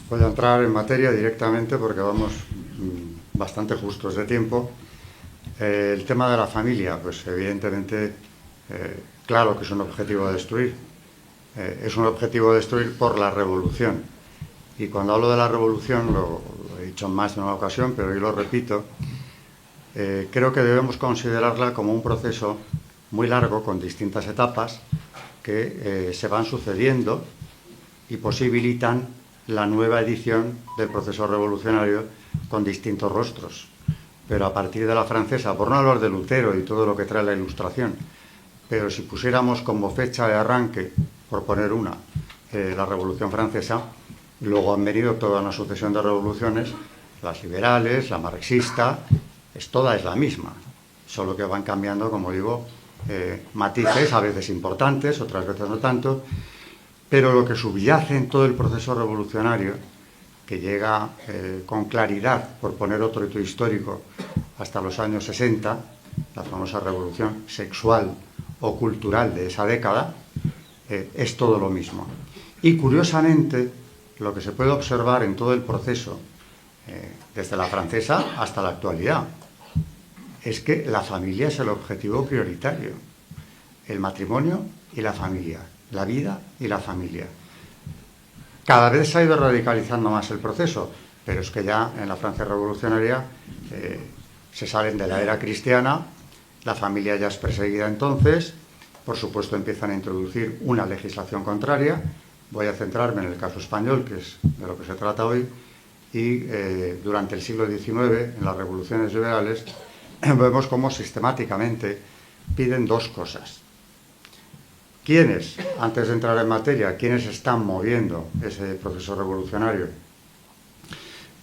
Voy a entrar en materia directamente porque vamos bastante justos de tiempo. El tema de la familia, pues evidentemente, claro que es un objetivo a destruir. Es un objetivo a destruir por la revolución. Y cuando hablo de la revolución, lo he dicho en más de una ocasión, pero hoy lo repito, creo que debemos considerarla como un proceso muy largo, con distintas etapas, que se van sucediendo y posibilitan la nueva edición del proceso revolucionario con distintos rostros. Pero a partir de la francesa, por no hablar de Lutero y todo lo que trae la Ilustración, pero si pusiéramos como fecha de arranque, por poner una, la Revolución Francesa, luego han venido toda una sucesión de revoluciones, las liberales, la marxista, toda es la misma, solo que van cambiando, como digo, matices, a veces importantes, otras veces no tanto, pero lo que subyace en todo el proceso revolucionario, que llega con claridad, por poner otro hito histórico, hasta los años 60, la famosa revolución sexual o cultural de esa década, es todo lo mismo. Y curiosamente, lo que se puede observar en todo el proceso, desde la francesa hasta la actualidad, es que la familia es el objetivo prioritario. El matrimonio y la familia, la vida y la familia. Cada vez se ha ido radicalizando más el proceso, pero es que ya en la Francia revolucionaria se salen de la era cristiana, la familia ya es perseguida entonces, por supuesto empiezan a introducir una legislación contraria. Voy a centrarme en el caso español, que es de lo que se trata hoy, y durante el siglo XIX, en las revoluciones liberales, vemos cómo sistemáticamente piden dos cosas. ¿Quiénes, antes de entrar en materia, quiénes están moviendo ese proceso revolucionario?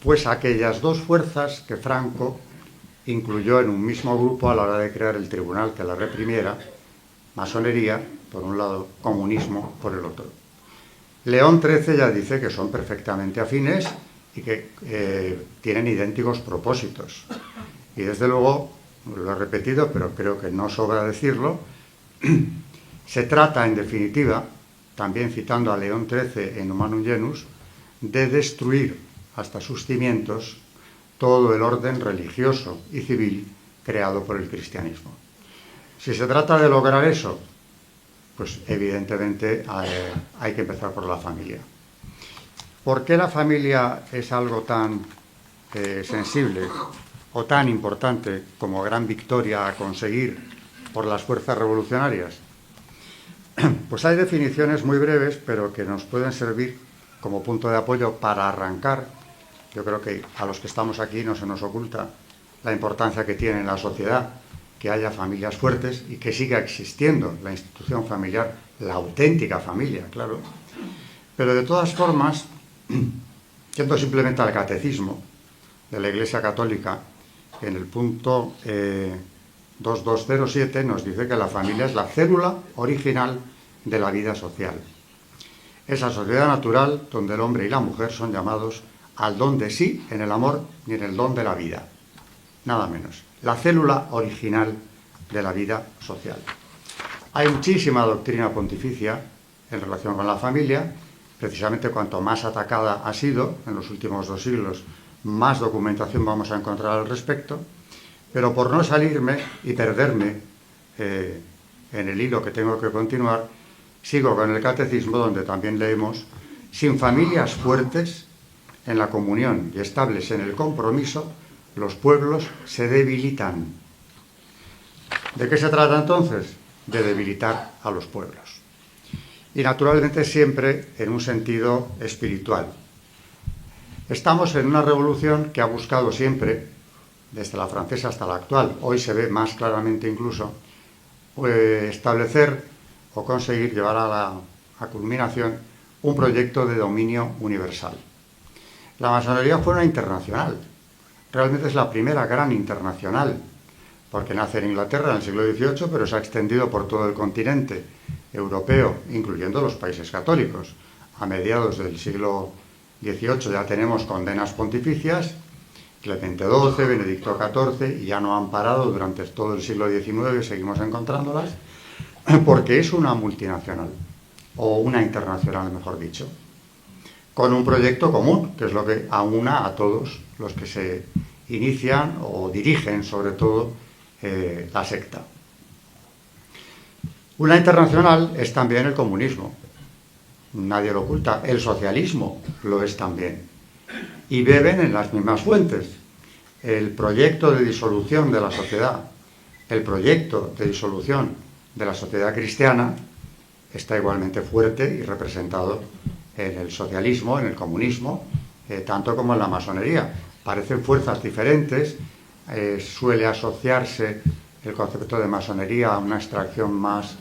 Pues aquellas dos fuerzas que Franco incluyó en un mismo grupo a la hora de crear el tribunal que la reprimiera: masonería, por un lado, comunismo, por el otro. León XIII ya dice que son perfectamente afines y que tienen idénticos propósitos. Y desde luego, lo he repetido, pero creo que no sobra decirlo, se trata, en definitiva, también citando a León XIII en Humanum Genus, de destruir hasta sus cimientos todo el orden religioso y civil creado por el cristianismo. Si se trata de lograr eso, pues evidentemente hay que empezar por la familia. ¿Por qué la familia es algo tan sensible o tan importante como gran victoria a conseguir por las fuerzas revolucionarias? Pues hay definiciones muy breves, pero que nos pueden servir como punto de apoyo para arrancar. Yo creo que a los que estamos aquí no se nos oculta la importancia que tiene en la sociedad que haya familias fuertes y que siga existiendo la institución familiar, la auténtica familia, claro. Pero de todas formas, yendo simplemente al catecismo de la Iglesia Católica, en el punto 2207 nos dice que la familia es la célula original de la vida social. Esa sociedad natural donde el hombre y la mujer son llamados al don de sí en el amor y en el don de la vida. Nada menos. La célula original de la vida social. Hay muchísima doctrina pontificia en relación con la familia. Precisamente cuanto más atacada ha sido en los últimos 2 siglos, más documentación vamos a encontrar al respecto. Pero por no salirme y perderme en el hilo que tengo que continuar, sigo con el catecismo, donde también leemos: sin familias fuertes en la comunión y estables en el compromiso, los pueblos se debilitan. ¿De qué se trata entonces? De debilitar a los pueblos. Y naturalmente siempre en un sentido espiritual. Estamos en una revolución que ha buscado siempre, desde la francesa hasta la actual, hoy se ve más claramente incluso, establecer o conseguir llevar a culminación un proyecto de dominio universal. La masonería fue una internacional. Realmente es la primera gran internacional, porque nace en Inglaterra en el siglo XVIII, pero se ha extendido por todo el continente europeo, incluyendo los países católicos. A mediados del siglo XVIII ya tenemos condenas pontificias, Clemente XII, Benedicto XIV, y ya no han parado durante todo el siglo XIX, seguimos encontrándolas, porque es una multinacional, o una internacional, mejor dicho. con un proyecto común, que es lo que aúna a todos los que se inician o dirigen, sobre todo, la secta. Una internacional es también el comunismo, nadie lo oculta, el socialismo lo es también, y beben en las mismas fuentes. El proyecto de disolución de la sociedad, el proyecto de disolución de la sociedad cristiana está igualmente fuerte y representado en el socialismo, en el comunismo, tanto como en la masonería. Parecen fuerzas diferentes, suele asociarse el concepto de masonería a una extracción más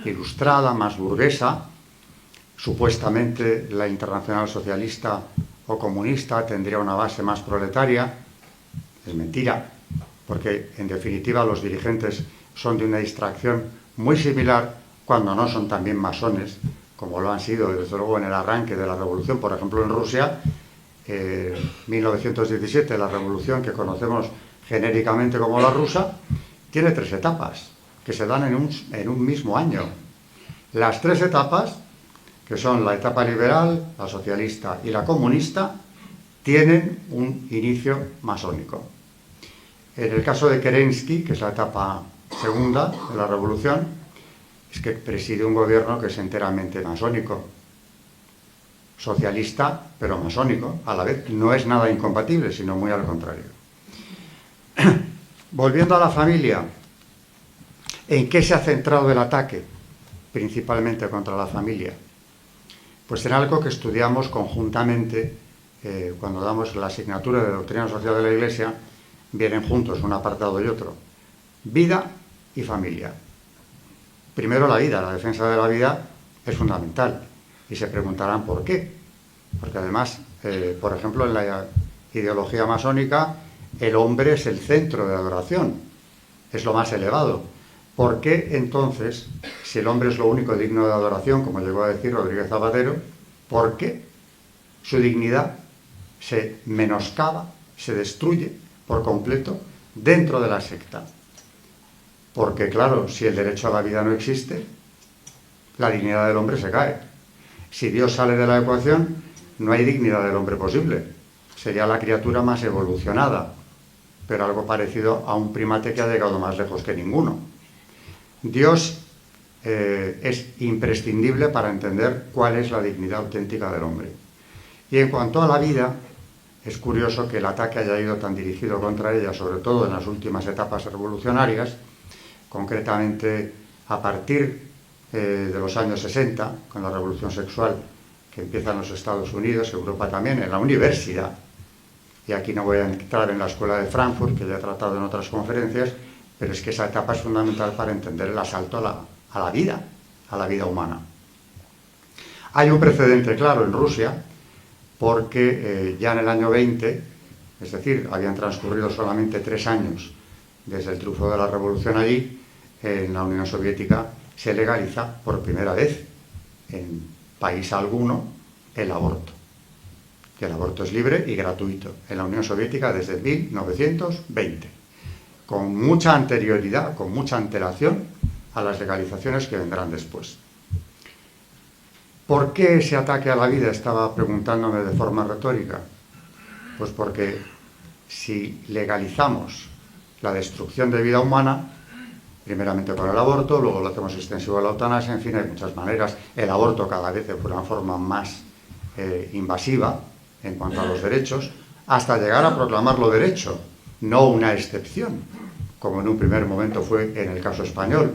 ilustrada, más burguesa. Supuestamente la Internacional Socialista o Comunista tendría una base más proletaria. Es mentira, porque en definitiva los dirigentes son de una extracción muy similar, cuando no son también masones, como lo han sido desde luego en el arranque de la revolución. Por ejemplo, en Rusia, 1917, la revolución que conocemos genéricamente como la rusa, tiene 3 etapas que se dan en un mismo año. Las 3 etapas, que son la etapa liberal, la socialista y la comunista, tienen un inicio masónico. En el caso de Kerensky, que es la etapa segunda de la revolución, es que preside un gobierno que es enteramente masónico, socialista, pero masónico, a la vez. No es nada incompatible, sino muy al contrario. Volviendo a la familia, ¿en qué se ha centrado el ataque? Principalmente contra la familia. Pues en algo que estudiamos conjuntamente cuando damos la asignatura de Doctrina Social de la Iglesia, vienen juntos un apartado y otro. Vida y familia. Primero la vida, la defensa de la vida es fundamental. Y se preguntarán por qué. Porque además, por ejemplo, en la ideología masónica, el hombre es el centro de adoración, es lo más elevado. ¿Por qué entonces, si el hombre es lo único digno de adoración, como llegó a decir Rodríguez Zapatero, por qué su dignidad se menoscaba, se destruye por completo dentro de la secta? Porque claro, si el derecho a la vida no existe, la dignidad del hombre se cae. Si Dios sale de la ecuación, no hay dignidad del hombre posible. Sería la criatura más evolucionada, pero algo parecido a un primate que ha llegado más lejos que ninguno. Dios es imprescindible para entender cuál es la dignidad auténtica del hombre. Y en cuanto a la vida, es curioso que el ataque haya ido tan dirigido contra ella, sobre todo en las últimas etapas revolucionarias, concretamente a partir de los años 60, con la revolución sexual que empieza en los Estados Unidos, Europa también, en la universidad. Y aquí no voy a entrar en la escuela de Frankfurt, que ya he tratado en otras conferencias, pero es que esa etapa es fundamental para entender el asalto a la vida humana. Hay un precedente claro en Rusia, porque ya en el año 20, es decir, habían transcurrido solamente 3 años desde el triunfo de la revolución allí, en la Unión Soviética se legaliza por primera vez en país alguno el aborto. Que el aborto es libre y gratuito en la Unión Soviética desde 1920, con mucha anterioridad, con mucha antelación a las legalizaciones que vendrán después. ¿Por qué ese ataque a la vida? Estaba preguntándome de forma retórica. Pues porque si legalizamos la destrucción de vida humana, primeramente con el aborto, luego lo hacemos extensivo a la eutanasia, en fin, hay muchas maneras. El aborto cada vez de una forma más invasiva en cuanto a los derechos, hasta llegar a proclamarlo derecho, no una excepción, como en un primer momento fue en el caso español.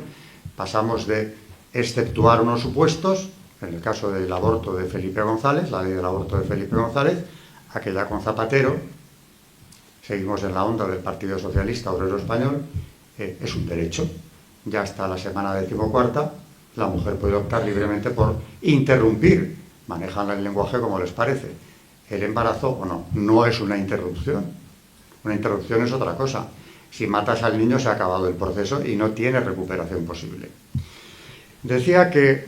Pasamos de exceptuar unos supuestos, en el caso del aborto de Felipe González, la ley del aborto de Felipe González, a que ya con Zapatero, seguimos en la onda del Partido Socialista Obrero Español, es un derecho. Ya hasta la semana 14ª, la mujer puede optar libremente por interrumpir, manejan el lenguaje como les parece, el embarazo o no. No es una interrupción. Una interrupción es otra cosa. Si matas al niño se ha acabado el proceso y no tiene recuperación posible. Decía que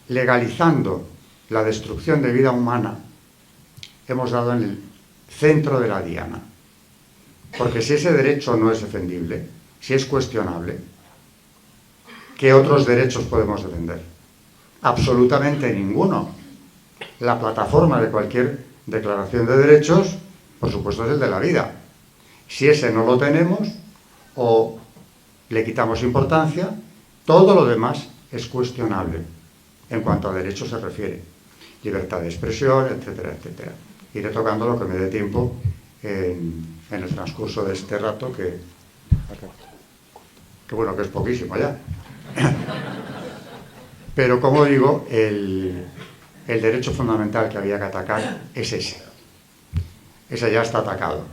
legalizando la destrucción de vida humana hemos dado en el centro de la diana. Porque si ese derecho no es defendible, si es cuestionable, ¿qué otros derechos podemos defender? Absolutamente ninguno. La plataforma de cualquier declaración de derechos, por supuesto, es el de la vida. Si ese no lo tenemos o le quitamos importancia, todo lo demás es cuestionable en cuanto a derechos se refiere. Libertad de expresión, etcétera, etcétera. Iré tocando lo que me dé tiempo en el transcurso de este rato, que bueno, que es poquísimo ya. Pero como digo, el derecho fundamental que había que atacar es ese. Ese ya está atacado.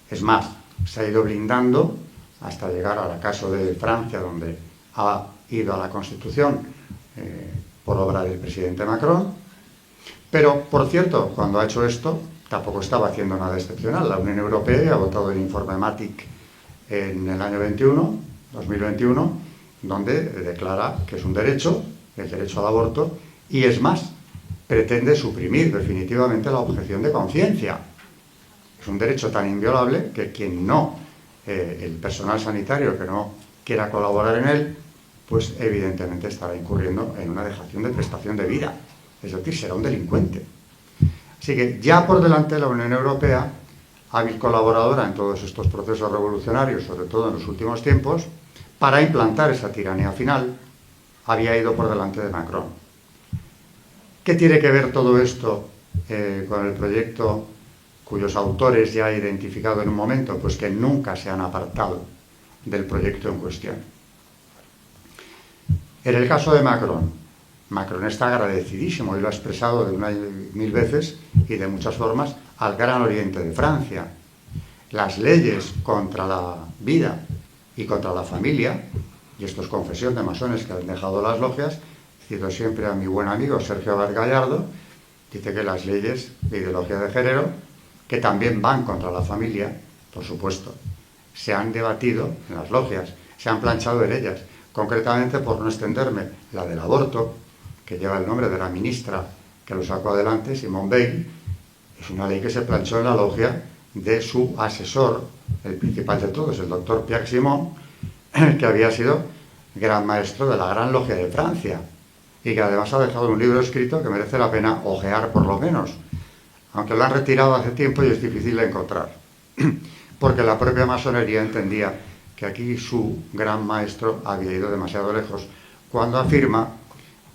Es más, se ha ido blindando hasta llegar al caso de Francia, donde ha ido a la Constitución por obra del presidente Macron. Pero, por cierto, cuando ha hecho esto, tampoco estaba haciendo nada excepcional. La Unión Europea ha votado el informe MATIC en el año 2021, donde declara que es un derecho, el derecho al aborto, y es más, pretende suprimir definitivamente la objeción de conciencia. Es un derecho tan inviolable que quien no, el personal sanitario que no quiera colaborar en él, pues evidentemente estará incurriendo en una dejación de prestación de vida. Es decir, será un delincuente. Así que ya por delante la Unión Europea, hábil colaboradora en todos estos procesos revolucionarios, sobre todo en los últimos tiempos, para implantar esa tiranía final, había ido por delante de Macron. ¿Qué tiene que ver todo esto con el proyecto cuyos autores ya he identificado en un momento? Pues que nunca se han apartado del proyecto en cuestión. En el caso de Macron está agradecidísimo, y lo ha expresado de una y mil veces y de muchas formas, al Gran Oriente de Francia. Las leyes contra la vida y contra la familia, y esto es confesión de masones que han dejado las logias, cito siempre a mi buen amigo Sergio Gallardo, dice que las leyes de ideología de género, que también van contra la familia, por supuesto, se han debatido en las logias, se han planchado en ellas. Concretamente, por no extenderme, la del aborto, que lleva el nombre de la ministra que lo sacó adelante, Simone Veil, es una ley que se planchó en la logia de su asesor, el principal de todos, el doctor Pierre Simon, que había sido gran maestro de la Gran Logia de Francia y que además ha dejado un libro escrito que merece la pena ojear por lo menos, aunque lo han retirado hace tiempo y es difícil de encontrar, porque la propia masonería entendía que aquí su gran maestro había ido demasiado lejos cuando afirma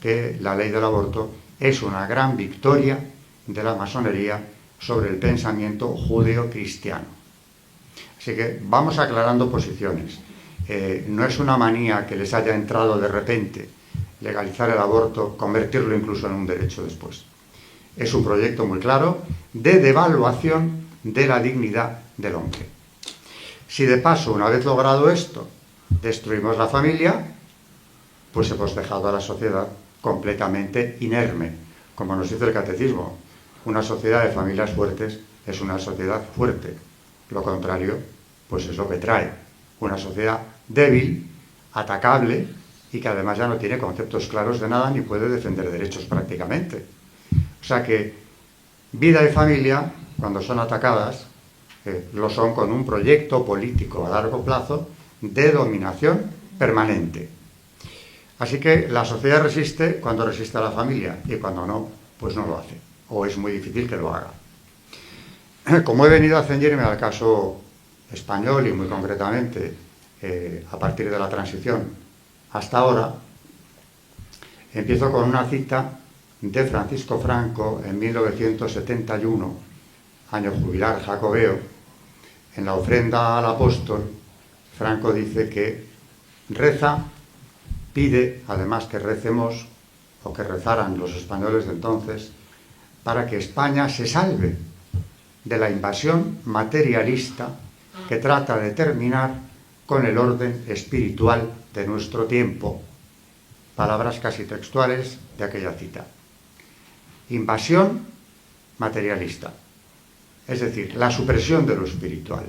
que la ley del aborto es una gran victoria de la masonería sobre el pensamiento judeo-cristiano. Así que vamos aclarando posiciones. No es una manía que les haya entrado de repente legalizar el aborto, convertirlo incluso en un derecho después. Es un proyecto muy claro de devaluación de la dignidad del hombre. Si de paso, una vez logrado esto, destruimos la familia, pues hemos dejado a la sociedad completamente inerme. Como nos dice el catecismo, una sociedad de familias fuertes es una sociedad fuerte. Lo contrario, pues es lo que trae. Una sociedad débil, atacable, y que además ya no tiene conceptos claros de nada ni puede defender derechos prácticamente. O sea que vida y familia, cuando son atacadas, lo son con un proyecto político a largo plazo de dominación permanente. Así que la sociedad resiste cuando resiste a la familia y cuando no, pues no lo hace. O es muy difícil que lo haga. Como he venido a ceñirme al caso español y muy concretamente a partir de la transición hasta ahora, empiezo con una cita de Francisco Franco en 1971, año jubilar jacobeo. En la ofrenda al apóstol, Franco dice que reza, pide además que recemos, o que rezaran los españoles de entonces, para que España se salve de la invasión materialista que trata de terminar con el orden espiritual de nuestro tiempo. Palabras casi textuales de aquella cita. Invasión materialista, es decir, la supresión de lo espiritual.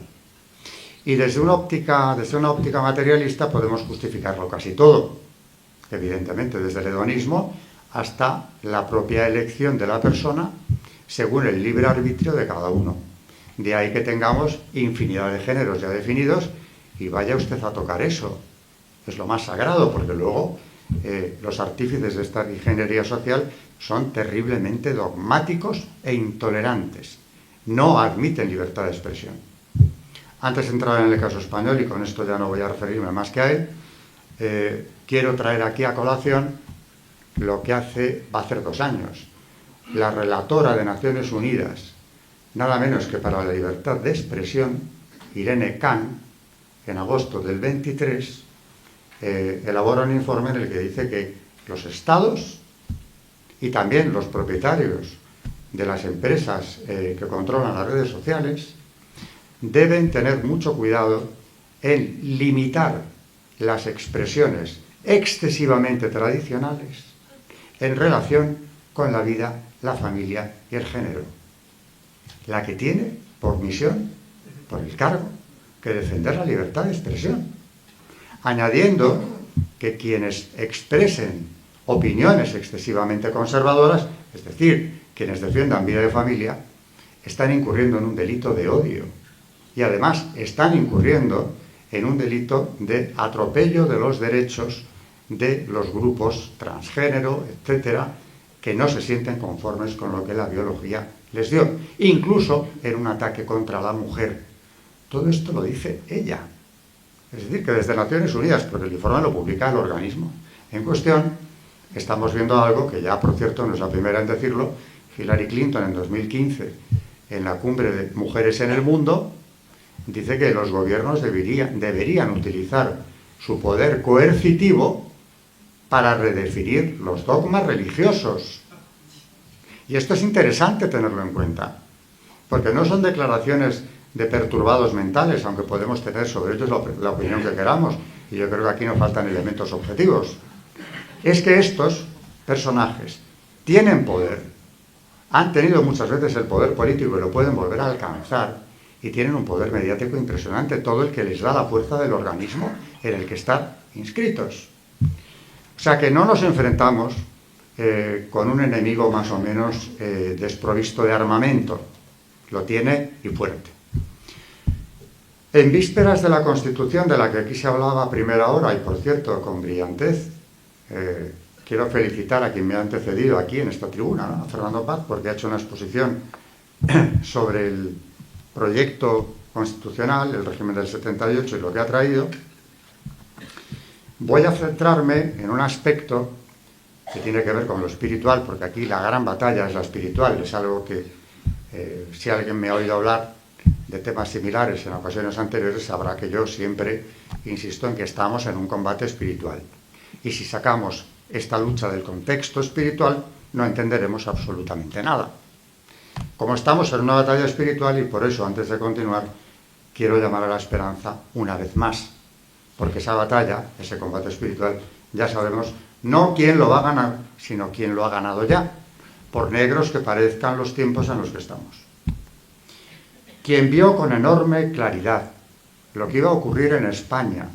Y desde una óptica materialista podemos justificarlo casi todo, evidentemente, desde el hedonismo hasta la propia elección de la persona según el libre arbitrio de cada uno. De ahí que tengamos infinidad de géneros ya definidos, y vaya usted a tocar eso. Es lo más sagrado, porque luego los artífices de esta ingeniería social son terriblemente dogmáticos e intolerantes. No admiten libertad de expresión. Antes de entrar en el caso español, y con esto ya no voy a referirme más que a él, quiero traer aquí a colación lo que va a hacer 2 años. La relatora de Naciones Unidas, nada menos que para la libertad de expresión, Irene Khan, en agosto del 23, elabora un informe en el que dice que los estados y también los propietarios de las empresas que controlan las redes sociales deben tener mucho cuidado en limitar las expresiones excesivamente tradicionales en relación con la vida, la familia y el género. La que tiene por misión, por el cargo, que defender la libertad de expresión, añadiendo que quienes expresen opiniones excesivamente conservadoras, es decir, quienes defiendan vida de familia, están incurriendo en un delito de odio y además están incurriendo en un delito de atropello de los derechos de los grupos transgénero, etcétera, que no se sienten conformes con lo que la biología les dio, incluso en un ataque contra la mujer. Todo esto lo dice ella. Es decir, que desde Naciones Unidas, porque el informe lo publica el organismo en cuestión, estamos viendo algo que ya, por cierto, no es la primera en decirlo. Hillary Clinton en 2015, en la cumbre de Mujeres en el Mundo, dice que los gobiernos deberían utilizar su poder coercitivo para redefinir los dogmas religiosos. Y esto es interesante tenerlo en cuenta, porque no son declaraciones de perturbados mentales, aunque podemos tener sobre ellos la opinión que queramos, y yo creo que aquí no faltan elementos objetivos. Es que estos personajes tienen poder, han tenido muchas veces el poder político y lo pueden volver a alcanzar, y tienen un poder mediático impresionante, todo el que les da la fuerza del organismo en el que están inscritos. O sea que no nos enfrentamos con un enemigo más o menos desprovisto de armamento, lo tiene y fuerte. En vísperas de la Constitución, de la que aquí se hablaba a primera hora, y por cierto, con brillantez, quiero felicitar a quien me ha antecedido aquí en esta tribuna, ¿no? A Fernando Paz, porque ha hecho una exposición sobre el proyecto constitucional, el régimen del 78 y lo que ha traído. Voy a centrarme en un aspecto que tiene que ver con lo espiritual, porque aquí la gran batalla es la espiritual, es algo que si alguien me ha oído hablar de temas similares en ocasiones anteriores, sabrá que yo siempre insisto en que estamos en un combate espiritual. Y si sacamos esta lucha del contexto espiritual, no entenderemos absolutamente nada. Como estamos en una batalla espiritual, y por eso, antes de continuar, quiero llamar a la esperanza una vez más, porque esa batalla, ese combate espiritual, ya sabemos no quién lo va a ganar, sino quién lo ha ganado ya, por negros que parezcan los tiempos en los que estamos. Quien vio con enorme claridad lo que iba a ocurrir en España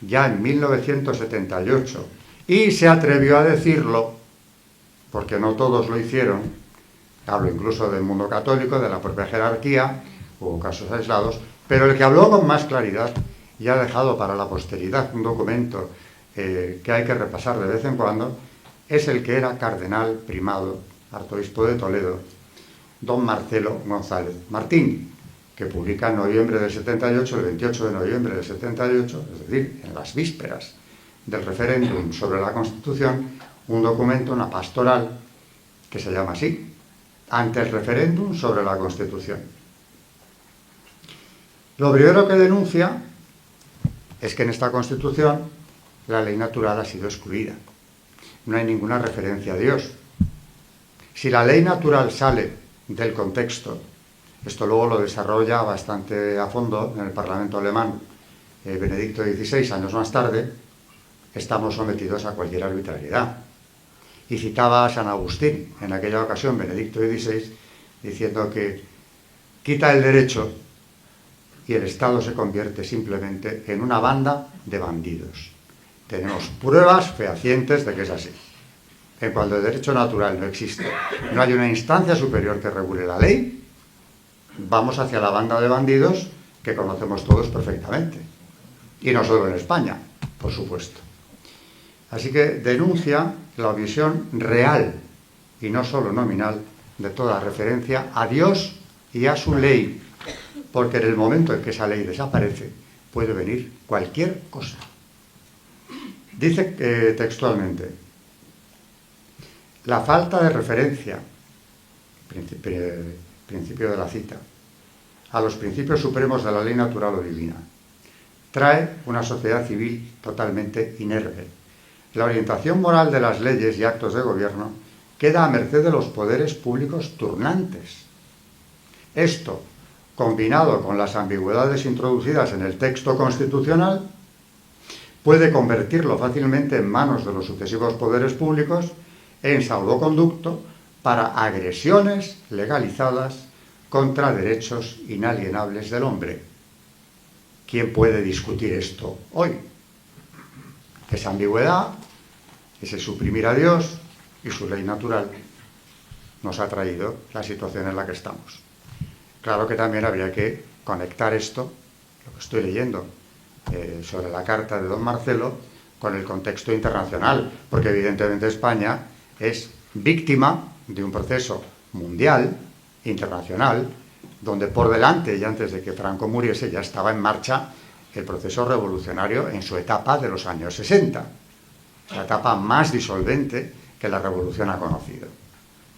ya en 1978 y se atrevió a decirlo, porque no todos lo hicieron, hablo incluso del mundo católico, de la propia jerarquía, hubo casos aislados, pero el que habló con más claridad y ha dejado para la posteridad un documento que hay que repasar de vez en cuando, es el que era cardenal primado, arzobispo de Toledo, don Marcelo González Martín, que publica en noviembre del 78, el 28 de noviembre del 78, es decir, en las vísperas del referéndum sobre la Constitución, un documento, una pastoral, que se llama así, ante el referéndum sobre la Constitución. Lo primero que denuncia es que en esta Constitución la ley natural ha sido excluida. No hay ninguna referencia a Dios. Si la ley natural sale del contexto, esto luego lo desarrolla bastante a fondo en el Parlamento alemán Benedicto XVI, años más tarde, estamos sometidos a cualquier arbitrariedad. Y citaba a San Agustín, en aquella ocasión, Benedicto XVI, diciendo que quita el derecho y el Estado se convierte simplemente en una banda de bandidos. Tenemos pruebas fehacientes de que es así. En cuanto el derecho natural no existe, no hay una instancia superior que regule la ley, vamos hacia la banda de bandidos que conocemos todos perfectamente. Y no solo en España, por supuesto. Así que denuncia la omisión real y no solo nominal de toda referencia a Dios y a su ley, porque en el momento en que esa ley desaparece puede venir cualquier cosa. Dice textualmente: la falta de referencia, principio de la cita, a los principios supremos de la ley natural o divina, trae una sociedad civil totalmente inerme. La orientación moral de las leyes y actos de gobierno queda a merced de los poderes públicos turnantes. Esto, combinado con las ambigüedades introducidas en el texto constitucional, puede convertirlo fácilmente en manos de los sucesivos poderes públicos en salvoconducto para agresiones legalizadas contra derechos inalienables del hombre. ¿Quién puede discutir esto hoy? Esa ambigüedad, ese suprimir a Dios y su ley natural, nos ha traído la situación en la que estamos. Claro que también habría que conectar esto, lo que estoy leyendo sobre la carta de don Marcelo, con el contexto internacional, porque evidentemente España es víctima de un proceso mundial, internacional, donde por delante y antes de que Franco muriese ya estaba en marcha el proceso revolucionario en su etapa de los años 60, la etapa más disolvente que la revolución ha conocido.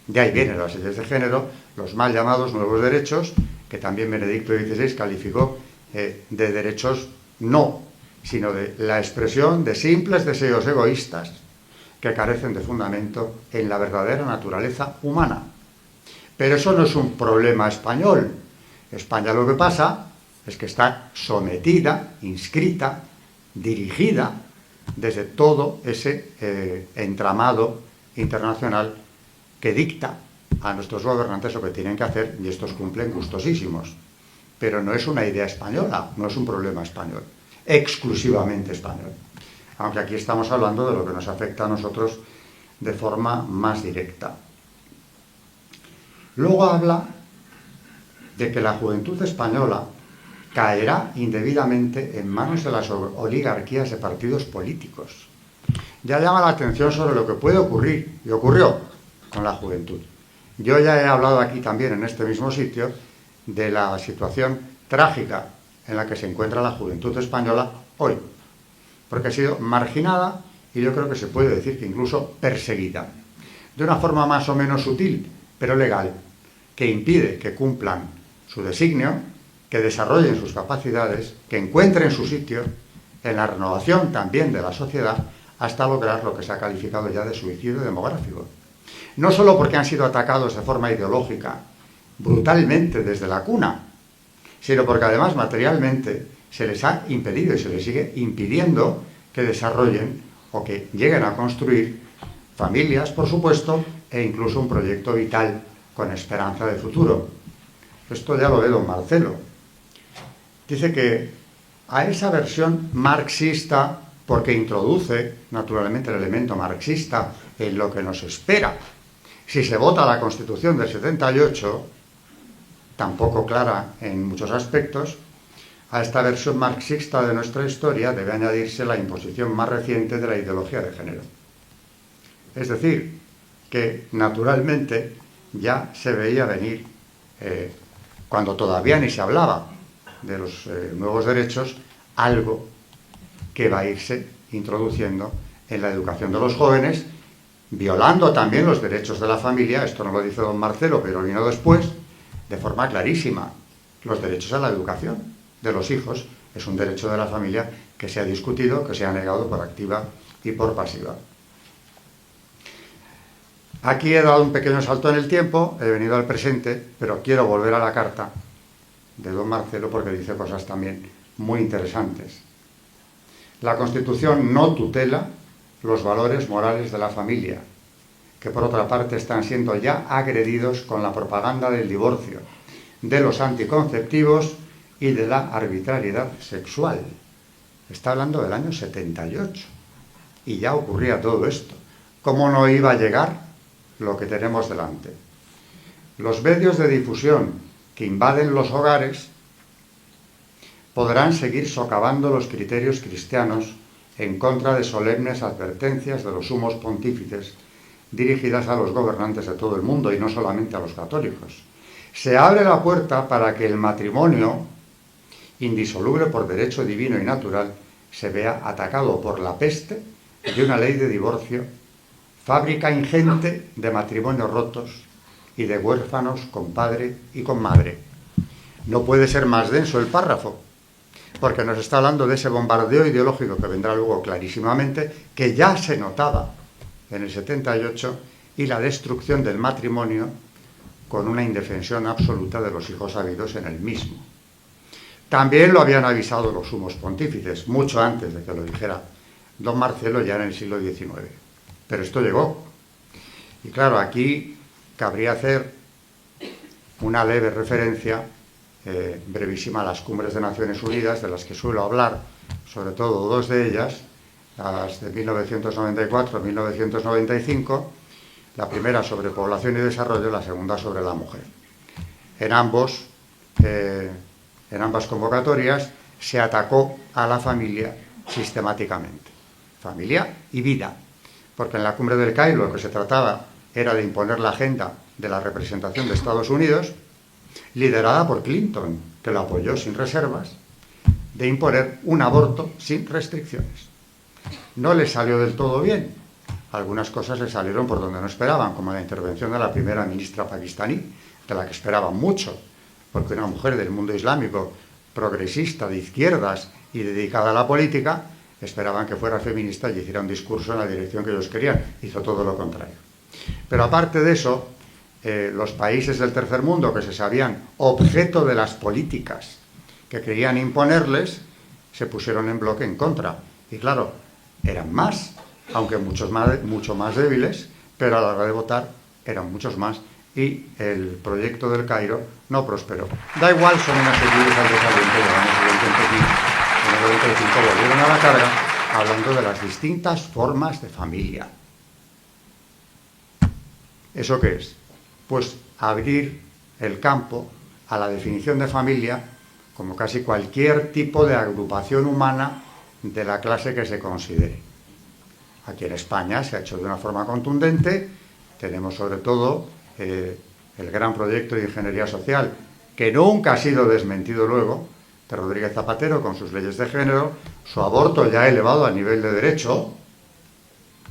De ahí vienen las leyes de género, los mal llamados nuevos derechos, que también Benedicto XVI calificó de derechos no, sino de la expresión de simples deseos egoístas que carecen de fundamento en la verdadera naturaleza humana. Pero eso no es un problema español. España lo que pasa es que está sometida, inscrita, dirigida desde todo ese entramado internacional que dicta a nuestros gobernantes lo que tienen que hacer, y estos cumplen gustosísimos. Pero no es una idea española, no es un problema español, exclusivamente español. Aunque aquí estamos hablando de lo que nos afecta a nosotros de forma más directa. Luego habla de que la juventud española caerá indebidamente en manos de las oligarquías de partidos políticos. Ya llama la atención sobre lo que puede ocurrir, y ocurrió con la juventud. Yo ya he hablado aquí también, en este mismo sitio, de la situación trágica en la que se encuentra la juventud española hoy, porque ha sido marginada y yo creo que se puede decir que incluso perseguida, de una forma más o menos sutil, pero legal, que impide que cumplan su designio, que desarrollen sus capacidades, que encuentren su sitio en la renovación también de la sociedad, hasta lograr lo que se ha calificado ya de suicidio demográfico. No solo porque han sido atacados de forma ideológica, brutalmente desde la cuna, sino porque además materialmente se les ha impedido y se les sigue impidiendo que desarrollen o que lleguen a construir familias, por supuesto, e incluso un proyecto vital con esperanza de futuro. Esto ya lo ve don Marcelo. Dice que a esa versión marxista, porque introduce naturalmente el elemento marxista en lo que nos espera si se vota la Constitución del 78, tampoco clara en muchos aspectos, a esta versión marxista de nuestra historia debe añadirse la imposición más reciente de la ideología de género. Es decir, que naturalmente ya se veía venir, cuando todavía ni se hablaba de los nuevos derechos, algo que va a irse introduciendo en la educación de los jóvenes, violando también los derechos de la familia. Esto no lo dice don Marcelo, pero vino después, de forma clarísima. Los derechos a la educación de los hijos es un derecho de la familia que se ha discutido, que se ha negado por activa y por pasiva. Aquí he dado un pequeño salto en el tiempo, he venido al presente, pero quiero volver a la carta de don Marcelo porque dice cosas también muy interesantes. La Constitución no tutela los valores morales de la familia, que por otra parte están siendo ya agredidos con la propaganda del divorcio, de los anticonceptivos y de la arbitrariedad sexual. Está hablando del año 78 y ya ocurría todo esto. ¿Cómo no iba a llegar lo que tenemos delante? Los medios de difusión que invaden los hogares podrán seguir socavando los criterios cristianos en contra de solemnes advertencias de los sumos pontífices dirigidas a los gobernantes de todo el mundo y no solamente a los católicos. Se abre la puerta para que el matrimonio, indisoluble por derecho divino y natural, se vea atacado por la peste de una ley de divorcio, fábrica ingente de matrimonios rotos y de huérfanos con padre y con madre. No puede ser más denso el párrafo, porque nos está hablando de ese bombardeo ideológico que vendrá luego clarísimamente, que ya se notaba en el 78, y la destrucción del matrimonio con una indefensión absoluta de los hijos habidos en el mismo. También lo habían avisado los sumos pontífices, mucho antes de que lo dijera don Marcelo, ya en el siglo XIX. Pero esto llegó. Y claro, aquí cabría hacer una leve referencia, brevísima, a las cumbres de Naciones Unidas, de las que suelo hablar, sobre todo dos de ellas, las de 1994-1995, la primera sobre población y desarrollo, la segunda sobre la mujer. En ambas convocatorias se atacó a la familia sistemáticamente. Familia y vida. Porque en la cumbre del Cairo lo que se trataba era de imponer la agenda de la representación de Estados Unidos, liderada por Clinton, que lo apoyó sin reservas, de imponer un aborto sin restricciones. No le salió del todo bien. Algunas cosas le salieron por donde no esperaban, como la intervención de la primera ministra pakistaní, de la que esperaban mucho, porque una mujer del mundo islámico, progresista, de izquierdas y dedicada a la política, esperaban que fuera feminista y hiciera un discurso en la dirección que ellos querían. Hizo todo lo contrario. Pero aparte de eso, los países del tercer mundo, que se sabían objeto de las políticas que querían imponerles, se pusieron en bloque en contra. Y claro, eran más, aunque mucho más débiles, pero a la hora de votar eran muchos más, y el proyecto del Cairo no prosperó. Da igual, son unas seguidores al desaliento, llegamos al 95. En el 95 volvieron a la carga, hablando de las distintas formas de familia. ¿Eso qué es? Pues abrir el campo a la definición de familia como casi cualquier tipo de agrupación humana de la clase que se considere. Aquí en España se ha hecho de una forma contundente. Tenemos sobre todo el gran proyecto de ingeniería social, que nunca ha sido desmentido luego, de Rodríguez Zapatero con sus leyes de género, su aborto ya elevado a nivel de derecho,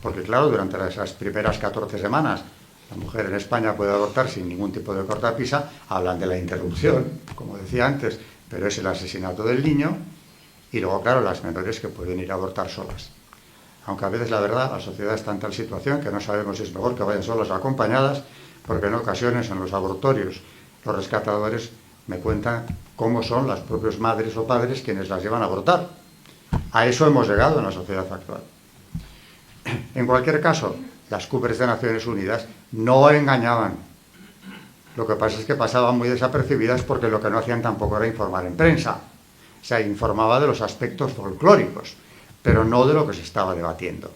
porque claro, durante esas primeras 14 semanas la mujer en España puede abortar sin ningún tipo de cortapisa. Hablan de la interrupción, como decía antes, pero es el asesinato del niño, y luego claro, las menores que pueden ir a abortar solas. Aunque a veces la verdad, la sociedad está en tal situación que no sabemos si es mejor que vayan solas o acompañadas, porque en ocasiones en los abortorios los rescatadores me cuentan cómo son las propias madres o padres quienes las llevan a abortar. A eso hemos llegado en la sociedad actual. En cualquier caso, las cumbres de Naciones Unidas no engañaban. Lo que pasa es que pasaban muy desapercibidas porque lo que no hacían tampoco era informar en prensa. Se informaba de los aspectos folclóricos, pero no de lo que se estaba debatiendo.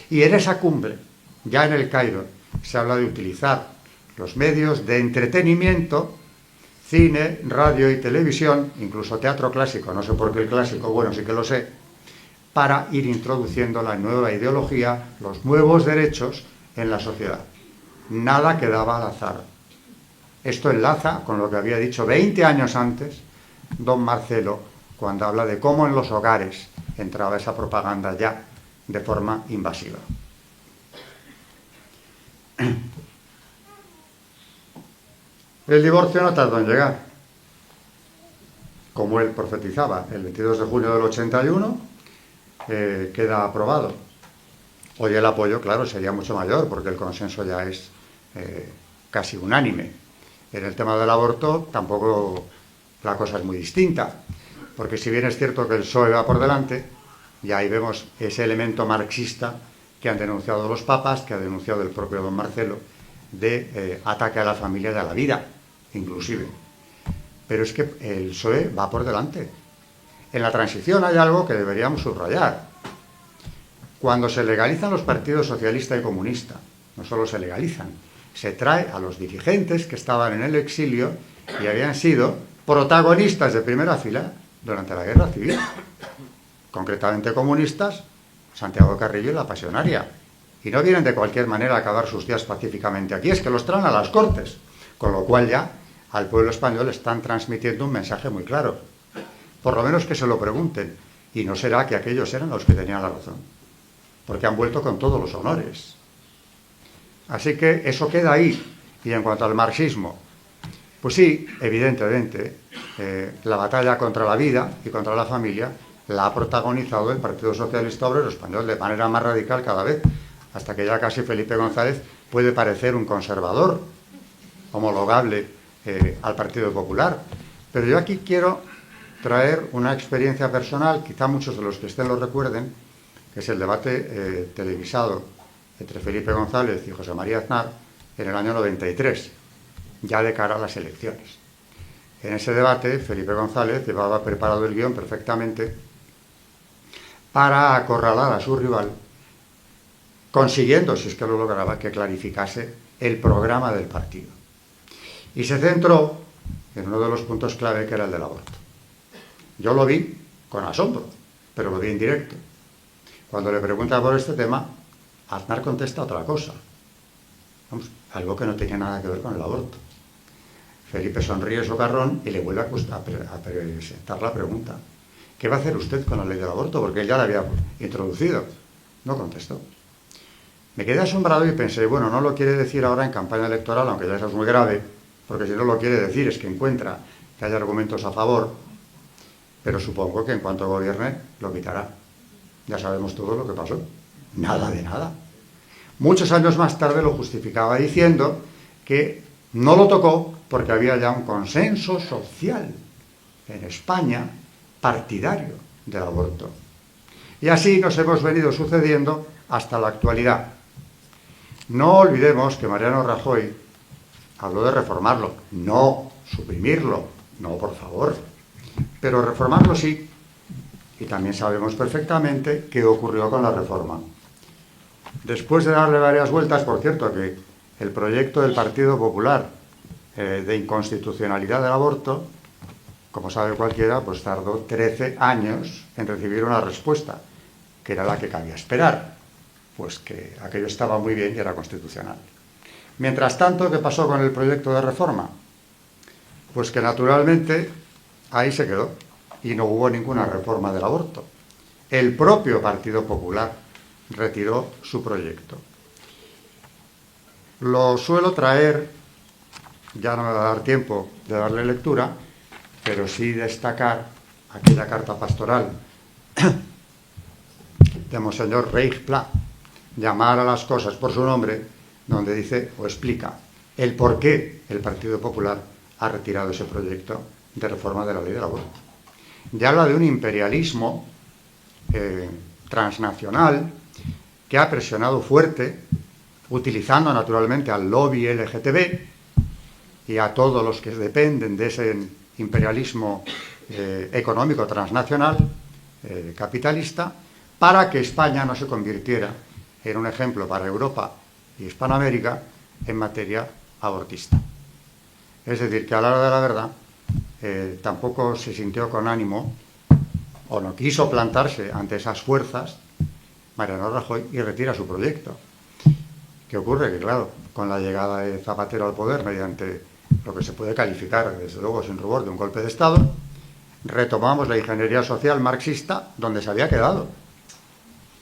Y en esa cumbre, ya en el Cairo, se habla de utilizar los medios de entretenimiento, cine, radio y televisión, incluso teatro clásico, no sé por qué el clásico, bueno, sí que lo sé, para ir introduciendo la nueva ideología, los nuevos derechos en la sociedad. Nada quedaba al azar. Esto enlaza con lo que había dicho 20 años antes don Marcelo, cuando habla de cómo en los hogares entraba esa propaganda ya de forma invasiva. El divorcio no tardó en llegar. Como él profetizaba, el 22 de junio del 81 queda aprobado. Hoy el apoyo, claro, sería mucho mayor, porque el consenso ya es casi unánime. En el tema del aborto tampoco la cosa es muy distinta, porque si bien es cierto que el PSOE va por delante, y ahí vemos ese elemento marxista que han denunciado los papas, que ha denunciado el propio don Marcelo, de ataque a la familia y a la vida, inclusive. Pero es que el PSOE va por delante. En la transición hay algo que deberíamos subrayar. Cuando se legalizan los partidos socialista y comunista, no solo se legalizan, se trae a los dirigentes que estaban en el exilio y habían sido protagonistas de primera fila durante la guerra civil, concretamente comunistas, Santiago Carrillo y la Pasionaria. Y no vienen de cualquier manera a acabar sus días pacíficamente aquí, es que los traen a las Cortes. Con lo cual ya al pueblo español están transmitiendo un mensaje muy claro. Por lo menos que se lo pregunten. Y no será que aquellos eran los que tenían la razón. Porque han vuelto con todos los honores. Así que eso queda ahí. Y en cuanto al marxismo, pues sí, evidentemente, la batalla contra la vida y contra la familia la ha protagonizado el Partido Socialista Obrero Español de manera más radical cada vez, hasta que ya casi Felipe González puede parecer un conservador, homologable al Partido Popular. Pero yo aquí quiero traer una experiencia personal, quizá muchos de los que estén lo recuerden, que es el debate televisado entre Felipe González y José María Aznar en el año 93, ya de cara a las elecciones. En ese debate, Felipe González llevaba preparado el guión perfectamente para acorralar a su rival, consiguiendo, si es que lo lograba, que clarificase el programa del partido. Y se centró en uno de los puntos clave, que era el del aborto. Yo lo vi con asombro, pero lo vi en directo. Cuando le pregunta por este tema, Aznar contesta otra cosa. Vamos, algo que no tenía nada que ver con el aborto. Felipe sonríe socarrón y le vuelve a presentar la pregunta. ¿Qué va a hacer usted con la ley del aborto? Porque él ya la había introducido. No contestó. Me quedé asombrado y pensé, bueno, no lo quiere decir ahora en campaña electoral, aunque ya eso es muy grave, porque si no lo quiere decir es que encuentra que hay argumentos a favor, pero supongo que en cuanto gobierne lo quitará. Ya sabemos todo lo que pasó. Nada de nada. Muchos años más tarde lo justificaba diciendo que no lo tocó porque había ya un consenso social en España partidario del aborto. Y así nos hemos venido sucediendo hasta la actualidad. No olvidemos que Mariano Rajoy habló de reformarlo, no suprimirlo, no, por favor. Pero reformarlo sí, y también sabemos perfectamente qué ocurrió con la reforma. Después de darle varias vueltas, por cierto, que el proyecto del Partido Popular de inconstitucionalidad del aborto, como sabe cualquiera, pues tardó 13 años en recibir una respuesta, que era la que cabía esperar, pues que aquello estaba muy bien y era constitucional. Mientras tanto, ¿qué pasó con el proyecto de reforma? Pues que naturalmente ahí se quedó y no hubo ninguna reforma del aborto. El propio Partido Popular retiró su proyecto. Lo suelo traer, ya no me va a dar tiempo de darle lectura, pero sí destacar aquella carta pastoral de Monseñor Reich Pla, llamar a las cosas por su nombre, donde dice o explica el por qué el Partido Popular ha retirado ese proyecto de reforma de la ley del aborto. Y habla de un imperialismo transnacional que ha presionado fuerte, utilizando naturalmente al lobby LGTB y a todos los que dependen de ese imperialismo económico transnacional, capitalista, para que España no se convirtiera en un ejemplo para Europa y Hispanoamérica en materia abortista. Es decir, que a la hora de la verdad tampoco se sintió con ánimo o no quiso plantarse ante esas fuerzas Mariano Rajoy y retira su proyecto. ¿Qué ocurre? Que claro, con la llegada de Zapatero al poder mediante lo que se puede calificar, desde luego sin rubor, de un golpe de Estado, retomamos la ingeniería social marxista donde se había quedado.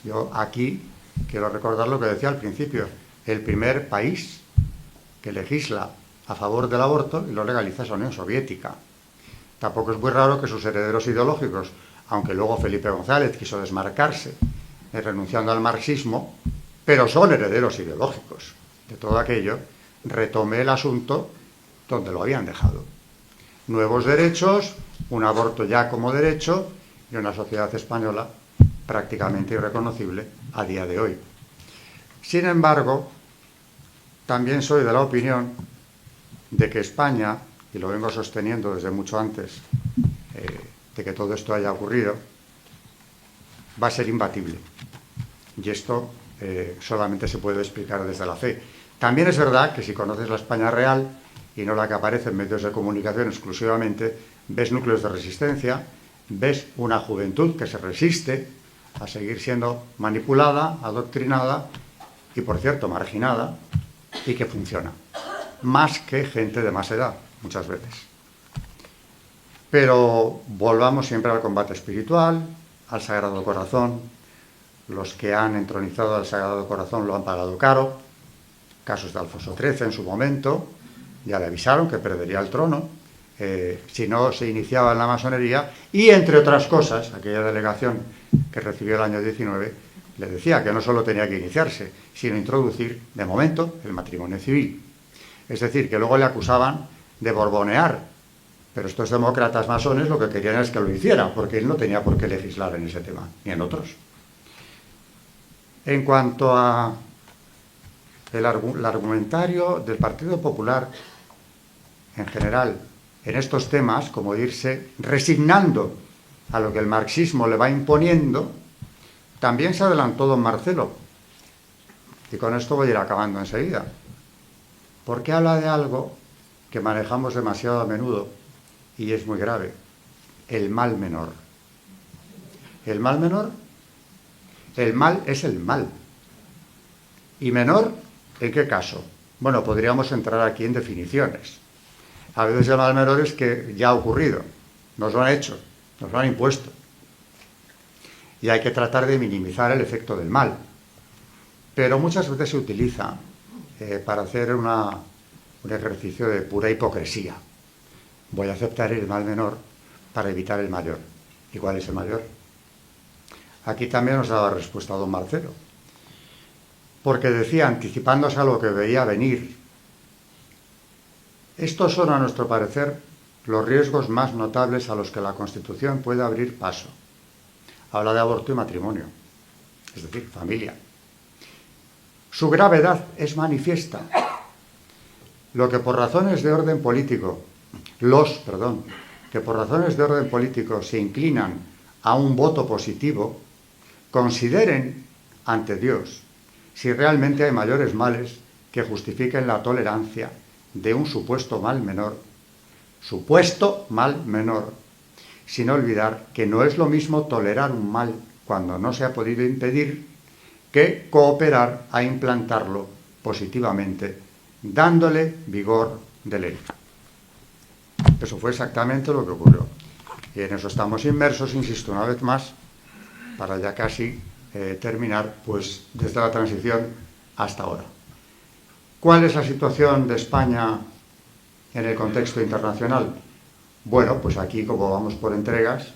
Yo aquí quiero recordar lo que decía al principio, el primer país que legisla a favor del aborto y lo legaliza es la Unión Soviética. Tampoco es muy raro que sus herederos ideológicos, aunque luego Felipe González quiso desmarcarse, renunciando al marxismo, pero son herederos ideológicos de todo aquello, retome el asunto donde lo habían dejado. Nuevos derechos, un aborto ya como derecho y una sociedad española prácticamente irreconocible a día de hoy. Sin embargo, también soy de la opinión de que España, y lo vengo sosteniendo desde mucho antes de que todo esto haya ocurrido, va a ser imbatible. Y esto solamente se puede explicar desde la fe. También es verdad que si conoces la España real y no la que aparece en medios de comunicación exclusivamente, ves núcleos de resistencia, ves una juventud que se resiste a seguir siendo manipulada, adoctrinada y, por cierto, marginada, y que funciona. Más que gente de más edad, muchas veces. Pero volvamos siempre al combate espiritual, al Sagrado Corazón. Los que han entronizado al Sagrado Corazón lo han pagado caro. Casos de Alfonso XIII en su momento, ya le avisaron que perdería el trono si no se iniciaba en la masonería, y entre otras cosas, aquella delegación que recibió el año 19 le decía que no solo tenía que iniciarse, sino introducir, de momento, el matrimonio civil. Es decir, que luego le acusaban de borbonear, pero estos demócratas masones lo que querían es que lo hiciera, porque él no tenía por qué legislar en ese tema, ni en otros. En cuanto a el argumentario del Partido Popular en general en estos temas, como irse resignando a lo que el marxismo le va imponiendo, también se adelantó don Marcelo, y con esto voy a ir acabando enseguida, porque habla de algo que manejamos demasiado a menudo y es muy grave: el mal menor. ¿El mal menor? El mal es el mal. ¿Y menor en qué caso? Bueno, podríamos entrar aquí en definiciones. A veces el mal menor es que ya ha ocurrido, nos lo han hecho, nos lo han impuesto. Y hay que tratar de minimizar el efecto del mal. Pero muchas veces se utiliza para hacer un ejercicio de pura hipocresía. Voy a aceptar el mal menor para evitar el mayor. ¿Y cuál es el mayor? Aquí también nos daba respuesta don Marcelo. Porque decía, anticipándose a lo que veía venir: estos son, a nuestro parecer, los riesgos más notables a los que la Constitución puede abrir paso. Habla de aborto y matrimonio, es decir, familia. Su gravedad es manifiesta. Lo que por razones de orden político, que por razones de orden político se inclinan a un voto positivo, consideren ante Dios si realmente hay mayores males que justifiquen la tolerancia de un supuesto mal menor, sin olvidar que no es lo mismo tolerar un mal cuando no se ha podido impedir que cooperar a implantarlo positivamente, dándole vigor de ley. Eso fue exactamente lo que ocurrió. Y en eso estamos inmersos, insisto una vez más, para ya casi terminar, pues desde la transición hasta ahora. ¿Cuál es la situación de España en el contexto internacional? Bueno, pues aquí, como vamos por entregas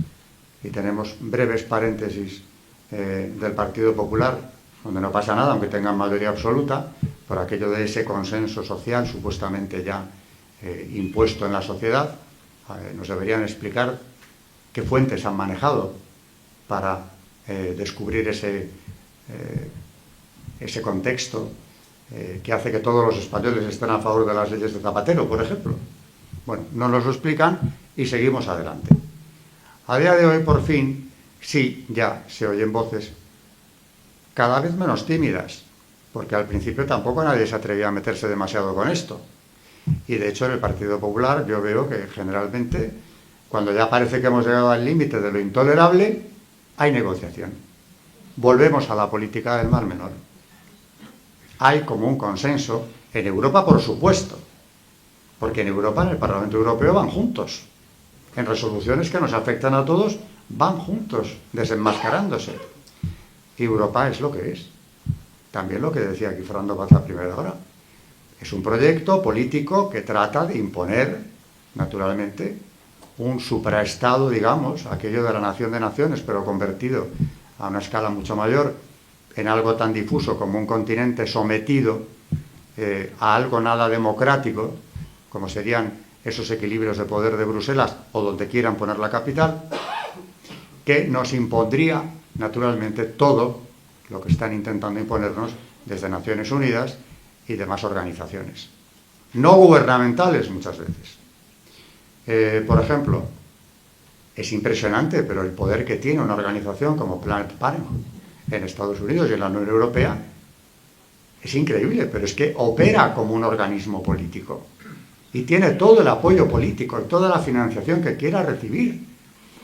y tenemos breves paréntesis del Partido Popular, donde no pasa nada, aunque tengan mayoría absoluta, por aquello de ese consenso social supuestamente ya impuesto en la sociedad, nos deberían explicar qué fuentes han manejado para descubrir ese contexto que hace que todos los españoles estén a favor de las leyes de Zapatero, por ejemplo. Bueno, no nos lo explican y seguimos adelante. A día de hoy, por fin, sí, ya se oyen voces cada vez menos tímidas, porque al principio tampoco nadie se atrevía a meterse demasiado con esto. Y de hecho en el Partido Popular yo veo que generalmente, cuando ya parece que hemos llegado al límite de lo intolerable, hay negociación. Volvemos a la política del mal menor. Hay como un consenso, en Europa por supuesto, porque en Europa, en el Parlamento Europeo, van juntos. En resoluciones que nos afectan a todos, van juntos, desenmascarándose. Y Europa es lo que es. También lo que decía aquí Fernando Paz la primera hora. Es un proyecto político que trata de imponer, naturalmente, un supraestado, digamos, aquello de la nación de naciones, pero convertido a una escala mucho mayor, en algo tan difuso como un continente sometido a algo nada democrático, como serían esos equilibrios de poder de Bruselas o donde quieran poner la capital, que nos impondría, naturalmente, todo lo que están intentando imponernos desde Naciones Unidas y demás organizaciones. No gubernamentales, muchas veces. Por ejemplo, es impresionante, pero el poder que tiene una organización como Planned Parenthood en Estados Unidos y en la Unión Europea es increíble, pero es que opera como un organismo político y tiene todo el apoyo político y toda la financiación que quiera recibir,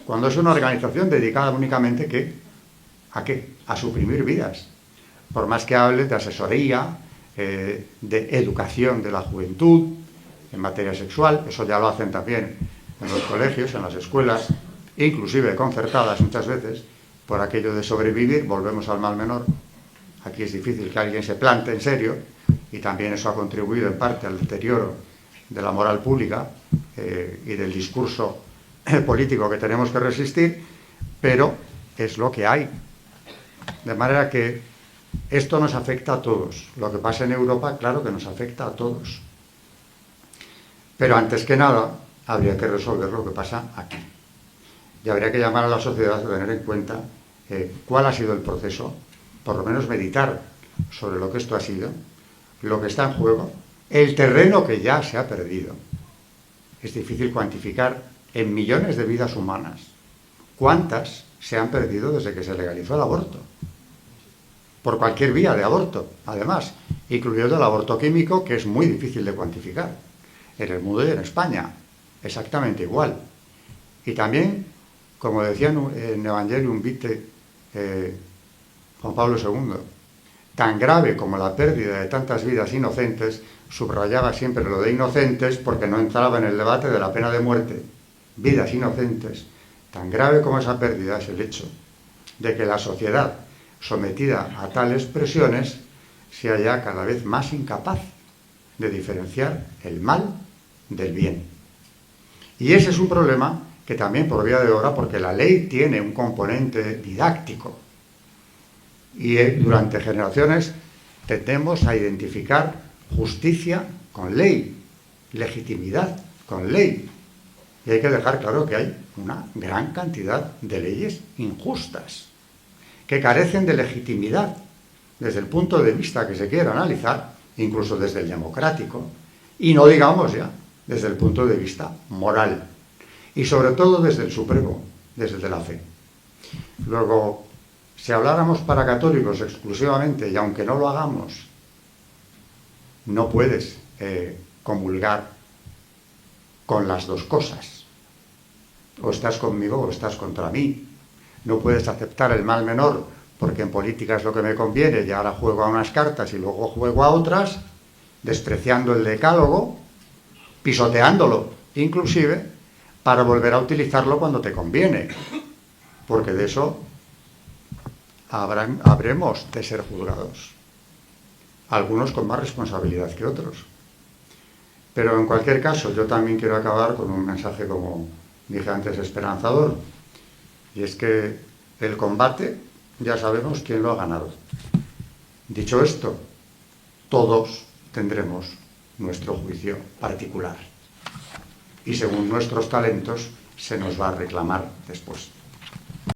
cuando es una organización dedicada únicamente ¿A qué? A suprimir vidas. Por más que hable de asesoría, de educación de la juventud en materia sexual, eso ya lo hacen también en los colegios, en las escuelas, inclusive concertadas muchas veces, por aquello de sobrevivir, volvemos al mal menor. Aquí es difícil que alguien se plante en serio, y también eso ha contribuido en parte al deterioro de la moral pública y del discurso político que tenemos que resistir, pero es lo que hay. De manera que esto nos afecta a todos. Lo que pasa en Europa, claro que nos afecta a todos. Pero antes que nada, habría que resolver lo que pasa aquí. Y habría que llamar a la sociedad a tener en cuenta cuál ha sido el proceso, por lo menos meditar sobre lo que esto ha sido, lo que está en juego, el terreno que ya se ha perdido. Es difícil cuantificar en millones de vidas humanas cuántas se han perdido desde que se legalizó el aborto. Por cualquier vía de aborto, además, incluido el aborto químico, que es muy difícil de cuantificar. En el mundo y en España, exactamente igual. Y también, como decía en Evangelium Vitae Juan Pablo II, tan grave como la pérdida de tantas vidas inocentes, subrayaba siempre lo de inocentes porque no entraba en el debate de la pena de muerte. Vidas inocentes. Tan grave como esa pérdida es el hecho de que la sociedad, sometida a tales presiones, sea ya cada vez más incapaz de diferenciar el mal del bien. Y ese es un problema que también por vía de obra, porque la ley tiene un componente didáctico, y durante generaciones tendemos a identificar justicia con ley, legitimidad con ley. Y hay que dejar claro que hay una gran cantidad de leyes injustas, que carecen de legitimidad desde el punto de vista que se quiera analizar, incluso desde el democrático, y no digamos ya desde el punto de vista moral, y sobre todo desde el supremo, desde el de la fe. Luego, si habláramos para católicos exclusivamente, y aunque no lo hagamos, no puedes comulgar con las dos cosas. O estás conmigo o estás contra mí. No puedes aceptar el mal menor porque en política es lo que me conviene y ahora juego a unas cartas y luego juego a otras, despreciando el decálogo, pisoteándolo inclusive, para volver a utilizarlo cuando te conviene. Porque de eso habremos de ser juzgados. Algunos con más responsabilidad que otros. Pero en cualquier caso, yo también quiero acabar con un mensaje, como dije antes, esperanzador. Y es que el combate ya sabemos quién lo ha ganado. Dicho esto, todos tendremos nuestro juicio particular. Y según nuestros talentos, se nos va a reclamar después.